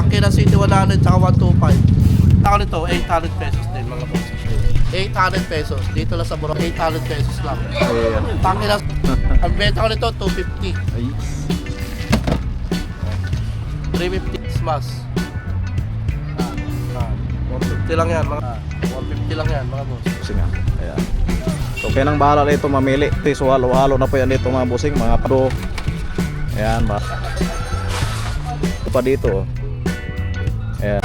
Tangke na City 100 tsaka 125. Ako nito, 800 pesos din mga boss. 800 pesos. Dito lang sa Boracay, 800 pesos lang. Ayan. Tangke na, ang benta ko nito, 250. Ay. 350 smash. 150 lang yan mga 150 lang yan mga boss. Busing nga. Ayan. So kaya nang bahala dito mamili. So halo-halo na po yan dito mga busing, mga pado. Ayan ba. Pa dito. Ayan.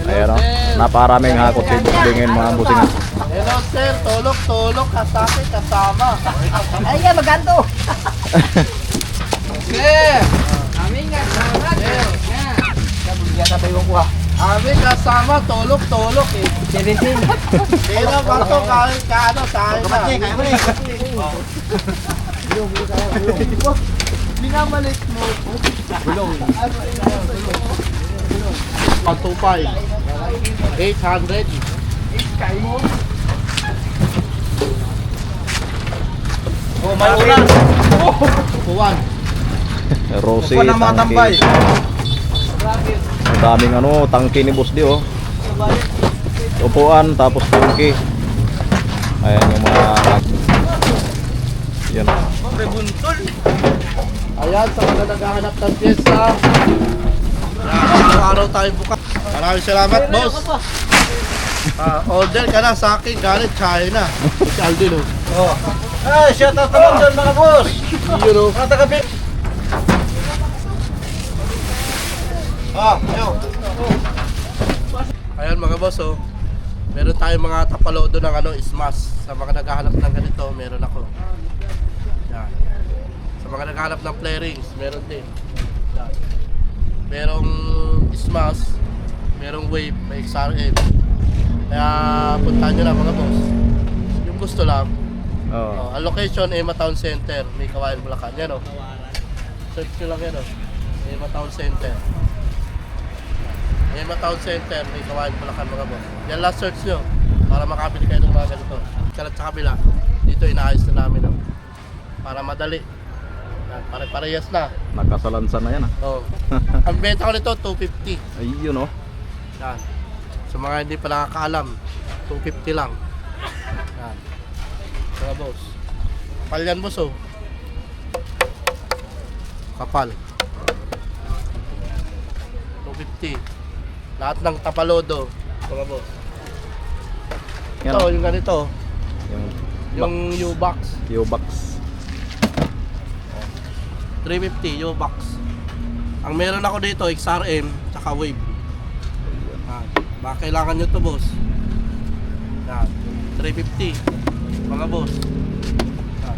Ayan o. Naparaming hakot dingin mga busing. Hello sir, tulog, kasama, kasama. Ay, maganto. Sir! Amin nga, salamat. Sir! Kabulya na tayo ko. Amin kasama, tulog eh. 17. Sino ba ito kahit kaano sa akin na? Kaya mo Binamalit mo. Bulong. 125. 800. Kaya mo. Oh, may ulan. Kuwan. Rosy, tangki. Ang daming ano, tangki ni boss di oh. Upuan tapos tangki. Ayan yung mga yan. Ayan, sa mga naghahanap ng pyesa. Araw-araw tayo bukas. Maraming salamat, boss. Order ka na sa akin, galing China. Si Aldin, oh. Ay, shout out naman dyan mga boss. Yun, oh. Mga taga-bit. Yo. Ayan mga boss, oh. Meron tayong mga tapalodo ng ano, smash. Sa mga naghahanap ng ganito, meron ako. Yan. Sa mga naghahanap ng play rings, meron din. Yan. Merong smash, merong wave, may XRM. Kaya puntahan nyo na mga boss. Yung gusto lang. Oh. Ang location, Ema Town Center, may Kawayan, Bulacan. Yan, oh. Search nyo lang yan, oh. Ema Town Center. Ema Town Center, may Kawayan, Bulacan mga boss. Yan lang search nyo para makabili kayo ng mga ganito. Kalat sa kabila, dito inaayos na namin, oh. Para madali. Yan, pare-parehas na. Nakasalansan na yan ah. Oh. Ang benta ko nito, 250. Ayun oh. Yan. Sa mga hindi pa nakakaalam, 250 lang. Yan. Mga boss. Kapal yan, boss, oh. Kapal. 250. Lahat ng tapalodo, mga boss. Yan Ito, oh. yung ganito. Yung Yung U-Box. U-Box. 350, U-Box. Ang meron ako dito, XRM, tsaka Wave. Yan. Baka kailangan nyo to, boss. Yan. 350. Mga boss. Yan.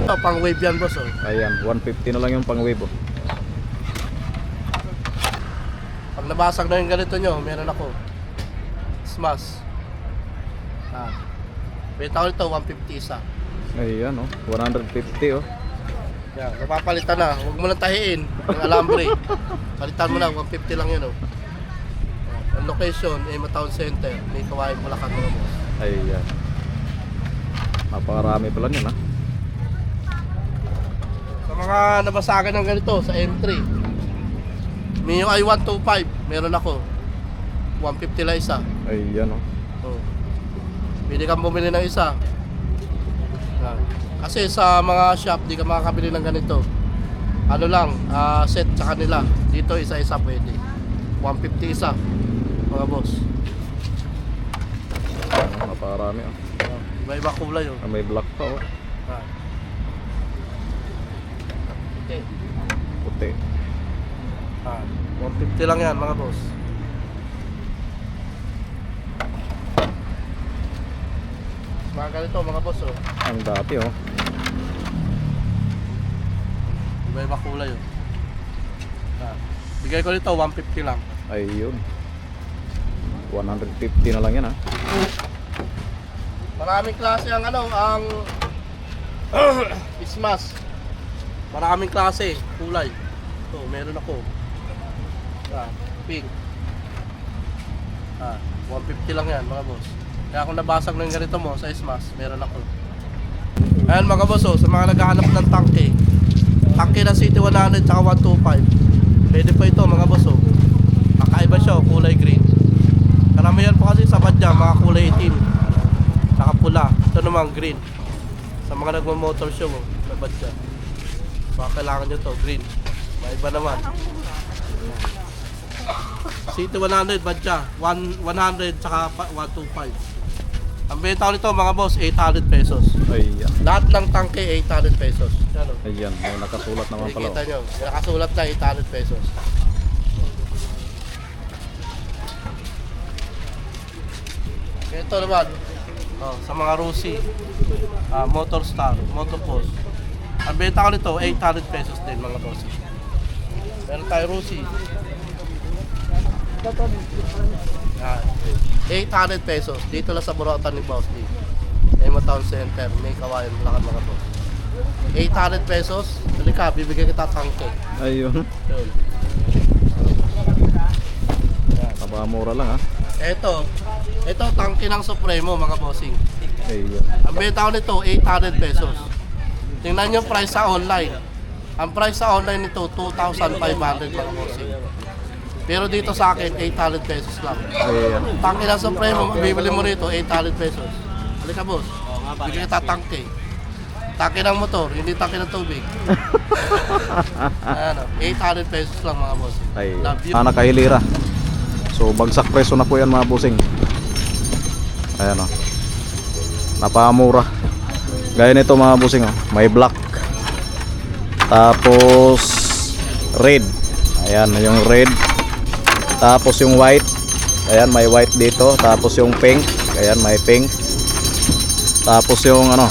Ito, pang Wave yan, boss, oh. Ayan, 150 na lang yung pang wave oh. Pag nabasag na yung ganito nyo, meron ako. Smash. Yan. Benta ko nito, 150 isa. Ayan oh, 150 oh. Yan, napapalitan na. Huwag mo lang tahiin yung alambre. Palitan mo na, 150 lang yan, oh. Ang location, Ema Town Center, may Kawayan, Bulacan mga boss. Ayan. Napakarami pala yun ah. Sa mga nabasagan ng ganito, sa M3, Mio i 125, meron ako. 150 lang isa. Ayan oh. Oh. Pwede kang bumili ng isa. Yan. Kasi sa mga shop, di ka makakabili ng ganito. Ano lang, set sa kanila. Dito isa-isa pwede. 150 isa, mga boss. Napakarami oh. Iba-iba kulay, oh. May black pa oh. Yan. Okay. Puti. 150 lang yan, mga boss. Mga ganito, mga boss, oh. Ang dati oh. Iba-iba kulay, oh. Bigay ko nito, 150 lang. Ayun. 150 na lang yan ah. Maraming klase ang ano, ang smash. Maraming klase, kulay. Ito, meron ako. Pink. 150 lang yan, mga boss. Kaya kung nabasag ng ganito mo sa smash, meron ako. Ayan mga boss, oh, sa mga naghahanap ng tangke. Tangke na City 100 tsaka 125. Pwede po ito mga boss oh. Kakaiba siya oh, kulay green. Karamihan po kasi sa badya mga kulay itim. Saka pula. Ito naman green. Sa mga nagmo-motor show oh, na badya. Baka kailangan nyo to, green. Maiba naman. City 100 badya. 100 saka 125. Ang benta ko nito mga boss, 800 pesos. Ayan. Lahat ng tangke 800 pesos. Yan oh. Ayan, may nakasulat naman pala. Nakikita nyo, nakasulat na 800 pesos. Ito naman, oh, sa mga Rusi, Motor Star, Motopost. Ang benta ko nito, 800 pesos din mga Rusi. Meron tayo Rusi. Yan. 800 pesos. Dito lang sa Burautan ni Boss D. Emo Town Center, may kawayan, Bulacan mga boss. 800 pesos. Halika, bibigyan kita tangke. Ayun. Yun. Mura lang ha. Ito tangke ng Supremo mga bossing. Ayun. Ang benta ko nito 800 pesos. Tingnan nyo price sa online. Ang price sa online nito 2,500 mga bossing. Pero dito sa akin 800 pesos lang. Ayan. Tangke ng Supremo, bibili mo rito 800 pesos. Halika boss. Bigyan kita tangke. Tangke ng motor, hindi tangke ng tubig. Ano, 800 pesos lang mga boss. Ayun. Love you. Nakahilira. So bagsak preso na po yan mga busing. Ayan o. Napakamura. Gaya nito mga busing o. May black. Tapos red. Ayan yung red. Tapos yung white. Ayan may white dito. Tapos yung pink. Ayan may pink. Tapos yung ano.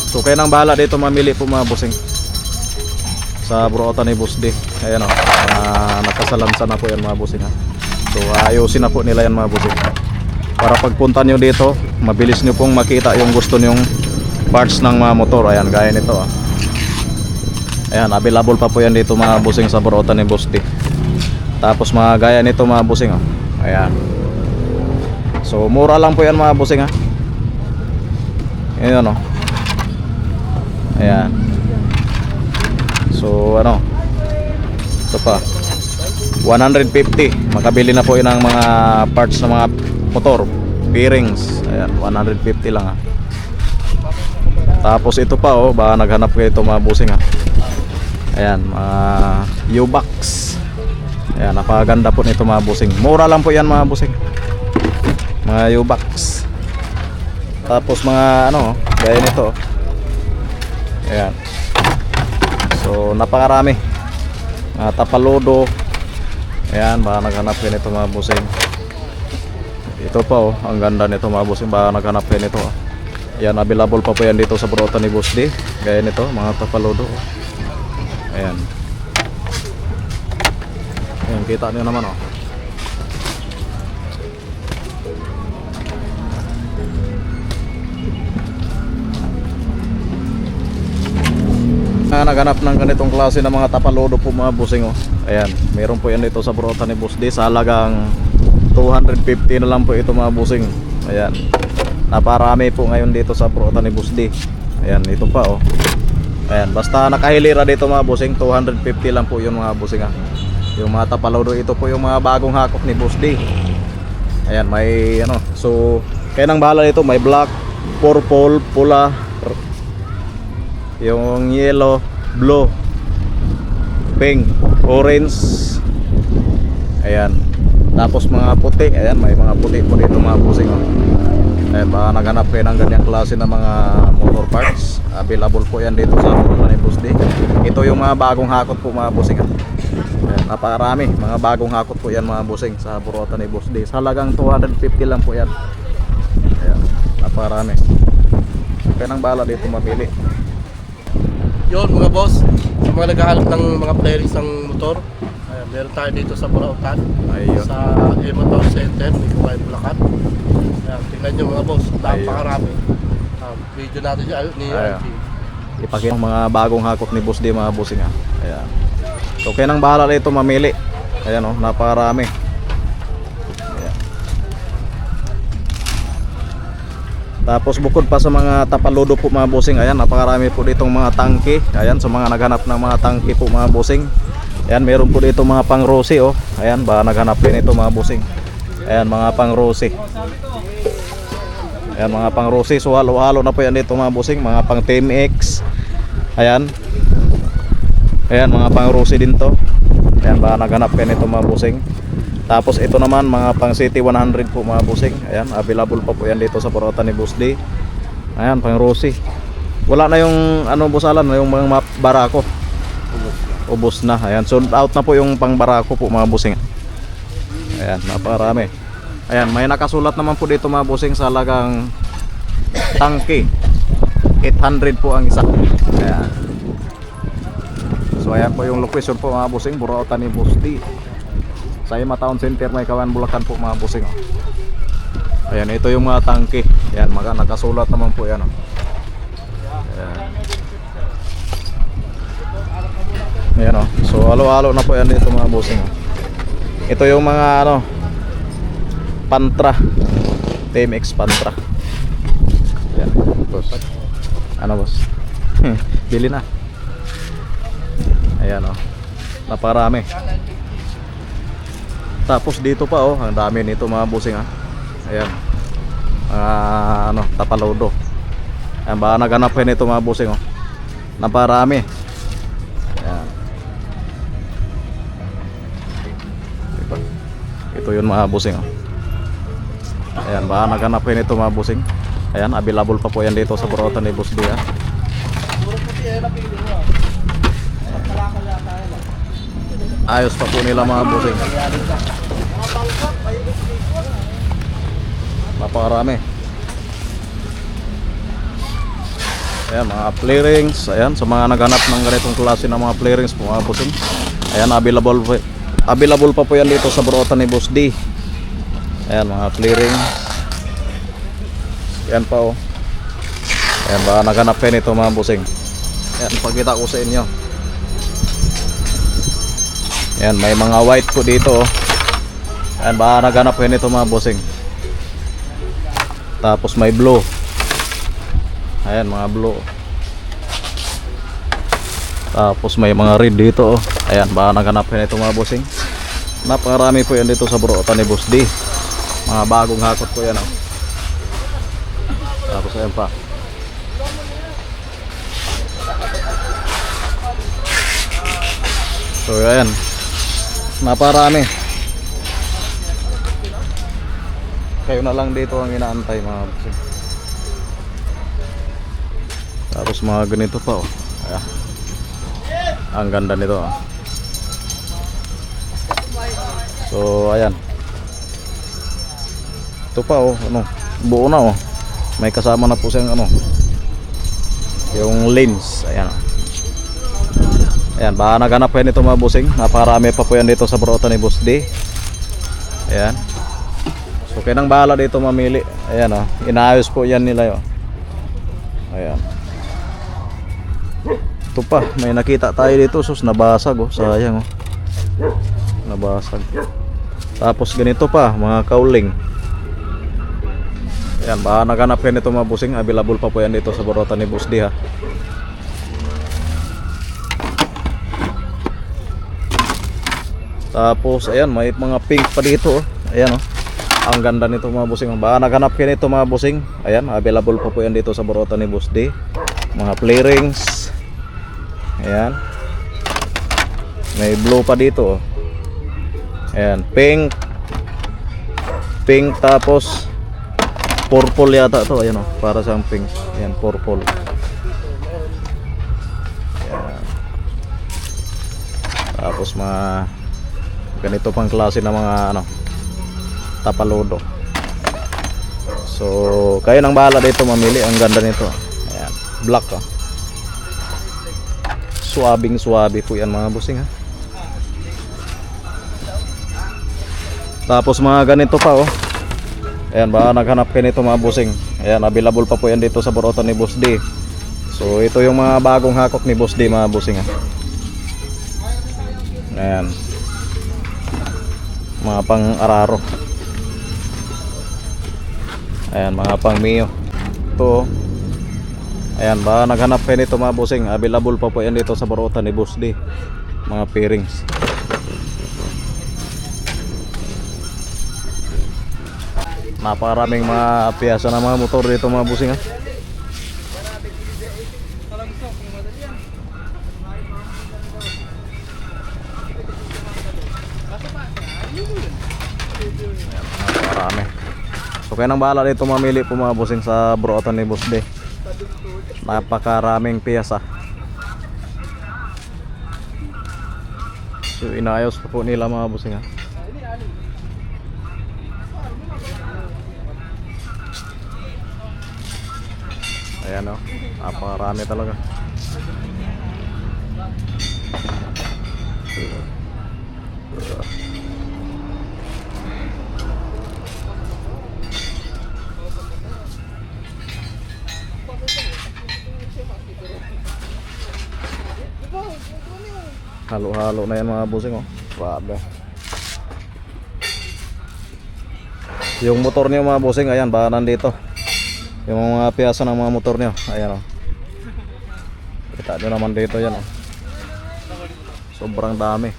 So kayo nang bahala dito mamili po mga busing. Sa Burautan ni Boss D. Ayan o. Nakasalansan na po yan mga busing ha. So ayusin na po nila yan mga busing. Para pagpunta nyo dito, mabilis nyo pong makita yung gusto nyong parts ng mga motor. Ayan, gaya nito ah. Ayan, available pa po yan dito mga busing sa Burautan ni Boss D. Tapos mga gaya nito mga busing oh. Ayan. So mura lang po yan mga busing ha. Ayan oh. Ayan. So ano, ito pa 150. Makabili na po yun ng mga parts ng mga motor, bearings. Ayan, 150 lang ha. Tapos ito pa oh, baka naghanap kayo ito mga busing ha. Ayan, mga U-Box. Ayan, napakaganda po nito mga busing. Mura lang po yan mga busing. Mga U-Box. Tapos mga ano, gaya nito. Ayan. So napakarami. Mga tapalodo. Ayan, baka naghanap kayo nito mga busing. Ito pa oh, ang ganda nito mga busing. Baka naghanap kayo nito oh. Ayan, available pa po yan dito sa Burautan ni Boss D. Gaya nito, mga tapalodo oh. Ayan. Ayan, kita nyo naman oh. Naghanap ng ganitong klase ng mga tapalodo po mga busing oh. Ayan, meron po yan dito sa Burautan ni Boss D. Sa halagang 250 na lang po ito mga busing. Ayan, naparami po ngayon dito sa Burautan ni Boss D. Ayan, ito pa oh. Ayan, basta nakahilira dito mga busing, 250 lang po yung mga busing ha. Yung mga tapalodo, ito po yung mga bagong hakok ni Boss D. Ayan, may ano. So, kaya nang bahala dito, may black, purple, pula, yung yellow, blue, pink, orange. Ayan. Tapos mga puti. Ayan, may mga puti po dito mga busing oh. Ayan, baka naghanap kayo ng ganyang klase ng mga motor parts. Available po yan dito sa Burautan ni Boss D. Ito yung mga bagong hakot po mga busing. Ayan, napakarami. Mga bagong hakot po yan mga busing sa Burautan ni Boss D. Sa halagang 250 lang po yan. Ayan, napakarami. Kaya nang bahala dito mamili. Yun mga boss, sa mga naghahanap ng mga players ng motor, ayan, meron tayo dito sa Burautan. Ayun. Sa Emo Town Center, may kawayan Bulacan. Ayan, tingnan nyo mga boss, napakarami. Video natin siya ni Ayun. RG. Ipakita ang mga bagong hakot ni Boss D mga busing ha. Ayan. So kaya nang bahala dito mamili. Ayan oh, napakarami. Ayan. Tapos bukod pa sa mga tapalodo po mga busing, ayan, napakarami po ditong mga tangke. Ayan, sa mga naghanap ng mga tangke po mga busing. Ayan, meron po dito mga pang Rossi oh. Ayan, baka naghanap din ito mga busing. Ayan, mga pang Rossi. Ayan, mga pang Rossi. So halo-halo na po yan dito mga busing. Mga pang Team X. Ayan. Ayan, mga pang Rossi din to. Ayan, baka naghanap yan ito mga busing. Tapos ito naman mga pang City 100 po mga busing. Ayan, available pa po yan dito sa Purota ni Boss D. Ayan, pang Rossi. Wala na yung ano busalan, yung mga barako. Ubos na. Ayan, sold out na po yung pang barako po mga busing. Ayan, napakarami. Ayan, may nakasulat naman po dito mga busing sa halagang tangke. 800 po ang isa. Ayan. So ayan po yung location po mga busing, Purota ni Boss D. Sa Ima Town Center, may Kawan, Bulacan po mga busing. Ayan, ito yung mga tangke. Ayan, nakasulat naman po yan. Ayan. Ayan o. So halo-halo na po yan dito mga busing. Ito yung mga ano, Pantra, Team X Pantra. Ayan, boss. Ano boss? Bili na. Ayan o. Naparami. Tapos dito pa oh, ang dami nito mga busing ha. Ayan. Ano, tapalodo. Ayan, baka naghanapin nito mga busing oh. Naparami. Ayan. Ito yun mga busing oh. Ayan, baka naghanapin ito mga busing. Ayan, available pa po yan dito sa Purota ni Boss D ha. Ayos pa po nila mga busing. Napakarami. Ayan, mga play-rings. Ayan, sa mga naghanap ng ganitong klase ng mga play-rings po mga busing. Ayan, available pa po yan dito sa Purota ni Boss D. Ayan, mga play-rings. Ayan pa oh. Ayan, baka naghanap kayo nito mga busing. Ayan, pagkita ko sa inyo. Ayan, may mga white po dito oh. Ayan, baka naghanap kayo nito mga busing. Tapos may blue. Ayan, mga blue. Tapos may mga red dito oh. Ayan, baka naghanap kayo nito mga busing. Napakarami po yan dito sa Purota ni Boss D. Mga bagong hakot po yan oh. Tapos ayan pa. So ayan, naparami. Kayo na lang dito ang inaantay mga busing. Tapos mga ganito pa oh. Ayan. Ang ganda nito oh. So ayan. Ito pa oh, ano, buo na oh. May kasama na po siyang ano, yung lens. Ayan oh. Ayan, baka naghanap yan ito mga busing. Naparami pa po yan dito sa Purota ni Boss D. Ayan. So kayo nang bahala dito mamili. Ayan oh, inaayos po yan nila oh. Ayan. Ito pa, may nakita tayo dito. Sus, nabasag oh, sayang oh. Nabasag. Tapos ganito pa, mga kauling. Ayan, baka naghanap yan ito mga busing. Available pa po yan dito sa Purota ni Boss D ha. Tapos ayan, may mga pink pa dito oh. Ayan oh. Ang ganda nito mga busing. Baka naghanap yan ito mga busing. Ayan, available pa po yan dito sa Purota ni Boss D. Mga play rings. Ayan. May blue pa dito oh. Ayan, pink. Pink tapos purple yata to. Ayan oh, para siyang pink. Ayan, purple. Ayan. Tapos mga ganito pang klase ng mga ano, tapalodo. So kayo nang bahala dito mamili. Ang ganda nito. Ayan, black oh. Suabing suabe po yan mga busing ha. Tapos mga ganito pa oh. Ayan, baka naghanap kayo nito mga busing. Ayan, available pa po yan dito sa Purota ni Boss D. So ito yung mga bagong hakot ni Boss D mga busing ha. Ayan, mga pang araro. Ayan, mga pang Mio. Ito. Ayan, baka naghanap kayo nito mga busing. Available pa po yan dito sa Purota ni Boss D. mga pairings. Napakaraming mga piyasa ng mga motor dito mga busing ha. Napakarami. So kaya nang bahala dito mamili po mga busing sa Broatan ni Boss D. Napakaraming piyasa. So inaayos po nila mga busing ha. Ayan o, napakarami talaga. Halo-halo na yan mga busing oh. Grabe. Yung motor niyo mga busing, ayan, baka nandito. Yung mga piyasa ng mga motor niyo, ayan oh. Kita nyo naman dito yan oh. Sobrang dami.